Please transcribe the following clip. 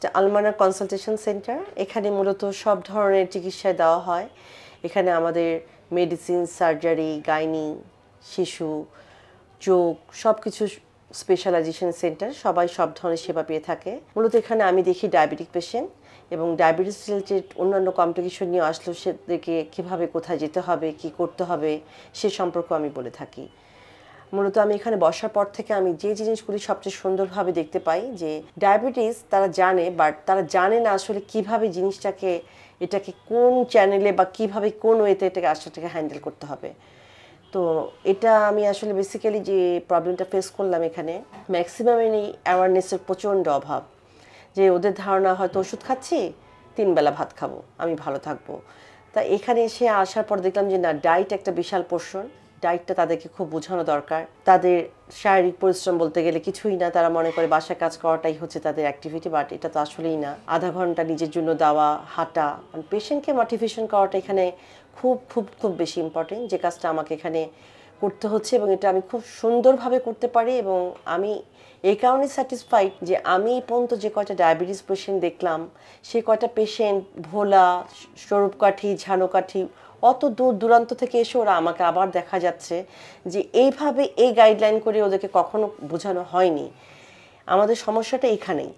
এটা আলমানা consultation centre. এখানে মূলত সব ধরনের চিকিৎসা দেওয়া হয়। এখানে আমাদের মেডিসিন, সার্জারি, গাইনি, শিশু, চোখ সবকিছু স্পেশালাইজেশন সেন্টার। সবাই সব ধরনের সেবা পেয়ে থাকে। মূলত এখানে আমি দেখি ডায়াবেটিক পেশেন্ট এবং ডায়াবেটিস রিলেটেড অন্যান্য কমপ্লিকেশন নিয়ে আসলেও সেদেরকে কীভাবে কোথায় যেতে হবে, কি করতে হবে সে সম্পর্কে আমি বলে থাকি। মূলত আমি এখানে বসার পর থেকে আমি যে জিনিসগুলি সবচেয়ে সুন্দরভাবে দেখতে পাই যে ডায়াবেটিস তারা জানে, বাট তারা জানে না আসলে কিভাবে জিনিসটাকে এটাকে কোন চ্যানেলে বা কিভাবে কোন ওয়েতে এটাকে আসলে হ্যান্ডেল করতে হবে। তো এটা আমি আসলে বেসিক্যালি যে প্রবলেমটা ফেস করলাম এখানে ম্যাক্সিমাম এই অ্যাওয়ারনেসের প্রচণ্ড অভাব। যে ওদের ধারণা হয়তো ওষুধ খাচ্ছি 3 বেলা ভাত খাবো, আমি ভালো থাকবো। তা এখানে এসে আসার পর দেখলাম যে না, ডায়েট একটা বিশাল পোর্শন। ডায়েটটা তাদেরকে খুব বোঝানো দরকার। তাদের শারীরিক পরিশ্রম বলতে গেলে কিছুই না, তারা মনে করে বাসায় কাজ করাটাই হচ্ছে তাদের অ্যাক্টিভিটি, বাট এটা তো আসলেই না। আধা ঘন্টা নিজের জন্য দেওয়া, হাঁটা, পেশেন্টকে মোটিভেশন করাটা এখানে খুব খুব খুব বেশি ইম্পর্টেন্ট, যে কাজটা আমাকে এখানে করতে হচ্ছে এবং এটা আমি খুব সুন্দরভাবে করতে পারি। এবং আমি এই কারণে স্যাটিসফাইড যে আমি এই পর্যন্ত যে কয়টা ডায়াবেটিস পেশেন্ট দেখলাম, সে কয়টা পেশেন্ট ভোলা, স্বরূপকাঠি, ঝালকাঠি অত দূর দূরান্ত থেকে এসে ওরা আমাকে আবার দেখা যাচ্ছে যে এইভাবে এই গাইডলাইন করে ওদেরকে কখনো বোঝানো হয়নি। আমাদের সমস্যাটা এখানেই।